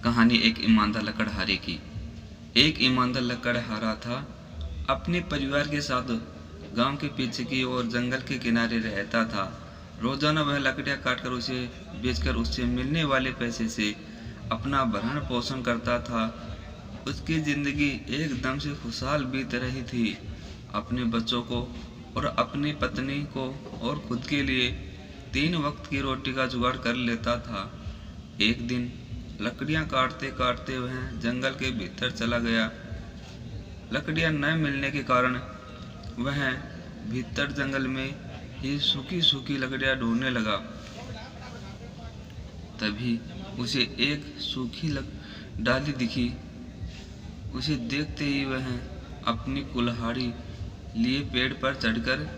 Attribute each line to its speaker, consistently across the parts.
Speaker 1: कहानी एक ईमानदार लकड़हारे की। एक ईमानदार लकड़हारा था। अपने परिवार के साथ गांव के पीछे की ओर जंगल के किनारे रहता था। रोजाना वह लकड़ियां काटकर उसे बेचकर उससे मिलने वाले पैसे से अपना भरण पोषण करता था। उसकी जिंदगी एकदम से खुशहाल बीत रही थी। अपने बच्चों को और अपनी पत्नी को और खुद के लिए 3 वक्त की रोटी का जुगाड़ कर लेता था। एक दिन लकड़ियां काटते काटते वह जंगल के भीतर चला गया। लकड़ियां न मिलने के कारण वह भीतर जंगल में ही सूखी सूखी लकड़ियां ढूंढने लगा। तभी उसे एक सूखी डाली दिखी। उसे देखते ही वह अपनी कुल्हाड़ी लिए पेड़ पर चढ़कर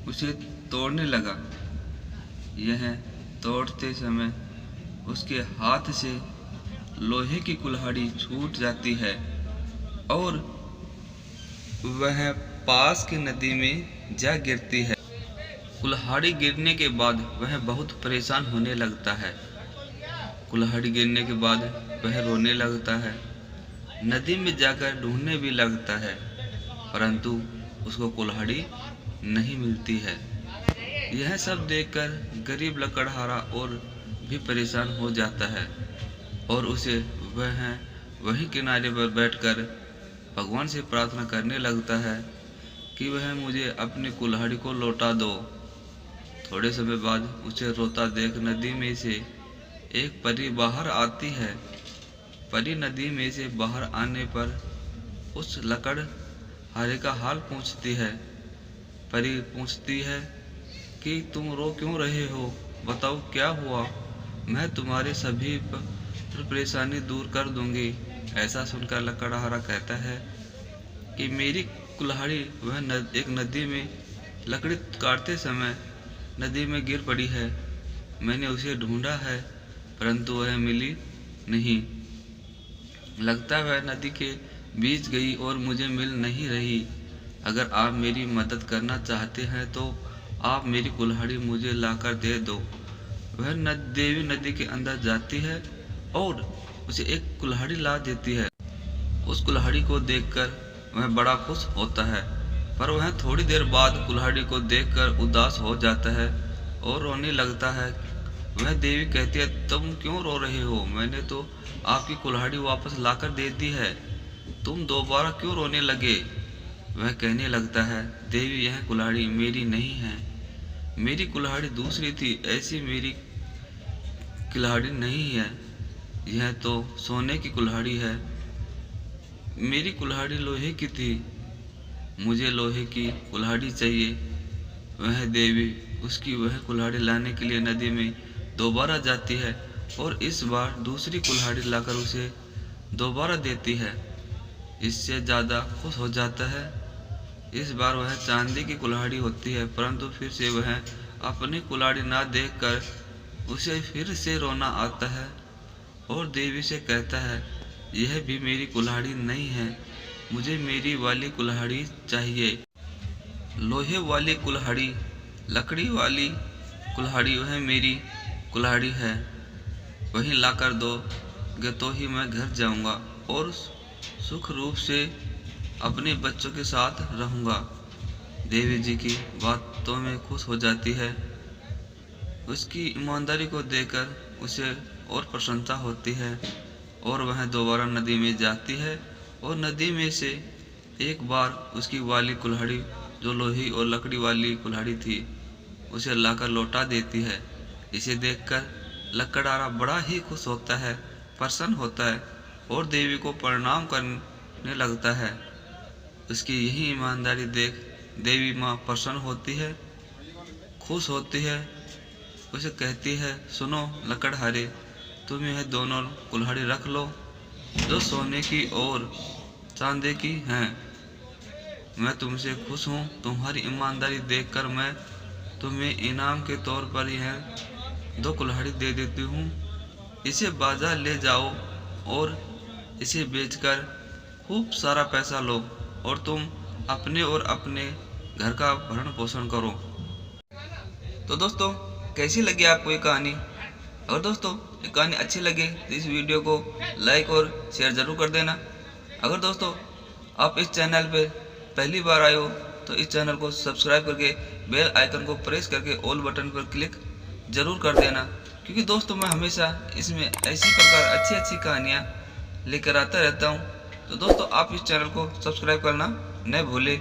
Speaker 1: उसे तोड़ने लगा। यह तोड़ते समय उसके हाथ से लोहे की कुल्हाड़ी छूट जाती है और वह पास की नदी में जा गिरती है। कुल्हाड़ी गिरने के बाद वह बहुत परेशान होने लगता है। कुल्हाड़ी गिरने के बाद वह रोने लगता है। नदी में जाकर ढूंढने भी लगता है, परंतु उसको कुल्हाड़ी नहीं मिलती है। यह सब देखकर गरीब लकड़हारा और भी परेशान हो जाता है और उसे वह वहीं किनारे पर बैठकर भगवान से प्रार्थना करने लगता है कि वह मुझे अपनी कुल्हाड़ी को लौटा दो। थोड़े समय बाद उसे रोता देख नदी में से एक परी बाहर आती है। परी नदी में से बाहर आने पर उस लकड़हारे का हाल पूछती है। परी पूछती है कि तुम रो क्यों रहे हो, बताओ क्या हुआ, मैं तुम्हारे सभी परेशानी दूर कर दूंगी। ऐसा सुनकर लकड़हारा कहता है कि मेरी कुल्हाड़ी वह एक नदी में लकड़ी काटते समय नदी में गिर पड़ी है। मैंने उसे ढूंढा है, परंतु वह मिली नहीं। लगता है वह नदी के बीच गई और मुझे मिल नहीं रही। अगर आप मेरी मदद करना चाहते हैं तो आप मेरी कुल्हाड़ी मुझे लाकर दे दो। वह देवी नदी के अंदर जाती है और उसे एक कुल्हाड़ी ला देती है। उस कुल्हाड़ी को देखकर वह बड़ा खुश होता है, पर वह थोड़ी देर बाद कुल्हाड़ी को देखकर उदास हो जाता है और रोने लगता है। वह देवी कहती है, तुम क्यों रो रहे हो, मैंने तो आपकी कुल्हाड़ी वापस लाकर दे दी है, तुम दोबारा क्यों रोने लगे। वह कहने लगता है, देवी यह कुल्हाड़ी मेरी नहीं है, मेरी कुल्हाड़ी दूसरी थी, ऐसी मेरी कुल्हाड़ी नहीं है, यह तो सोने की कुल्हाड़ी है। मेरी कुल्हाड़ी लोहे की थी, मुझे लोहे की कुल्हाड़ी चाहिए। वह देवी उसकी वह कुल्हाड़ी लाने के लिए नदी में दोबारा जाती है और इस बार दूसरी कुल्हाड़ी लाकर उसे दोबारा देती है। इससे ज़्यादा खुश हो जाता है। इस बार वह चांदी की कुल्हाड़ी होती है, परंतु फिर से वह अपनी कुल्हाड़ी ना देखकर उसे फिर से रोना आता है और देवी से कहता है, यह भी मेरी कुल्हाड़ी नहीं है, मुझे मेरी वाली कुल्हाड़ी चाहिए। लोहे वाली कुल्हाड़ी, लकड़ी वाली कुल्हाड़ी वह मेरी कुल्हाड़ी है, वही लाकर दोगे तो ही मैं घर जाऊंगा और सुख रूप से अपने बच्चों के साथ रहूंगा। देवी जी की बातों में खुश हो जाती है। उसकी ईमानदारी को देखकर उसे और प्रसन्नता होती है और वह दोबारा नदी में जाती है और नदी में से एक बार उसकी वाली कुल्हाड़ी, जो लोही और लकड़ी वाली कुल्हाड़ी थी, उसे लाकर लौटा देती है। इसे देखकर लकड़हारा बड़ा ही खुश होता है, प्रसन्न होता है और देवी को प्रणाम करने लगता है। उसकी यही ईमानदारी देख देवी माँ प्रसन्न होती है, खुश होती है। उसे कहती है, सुनो लकड़हारे, तुम यह दोनों कुल्हाड़ी रख लो जो सोने की और चांदी की हैं। मैं तुमसे खुश हूँ। तुम्हारी ईमानदारी देखकर मैं तुम्हें इनाम के तौर पर यह 2 कुल्हाड़ी दे देती हूँ। इसे बाजार ले जाओ और इसे बेचकर खूब सारा पैसा लो और तुम अपने और अपने घर का भरण पोषण करो। तो दोस्तों, कैसी लगी आपको ये कहानी? अगर दोस्तों ये कहानी अच्छी लगे तो इस वीडियो को लाइक और शेयर ज़रूर कर देना। अगर दोस्तों आप इस चैनल पर पहली बार आए हो तो इस चैनल को सब्सक्राइब करके बेल आइकन को प्रेस करके ऑल बटन पर क्लिक ज़रूर कर देना, क्योंकि दोस्तों मैं हमेशा इसमें ऐसी प्रकार अच्छी अच्छी कहानियाँ लेकर आता रहता हूँ। तो दोस्तों आप इस चैनल को सब्सक्राइब करना न भूलें।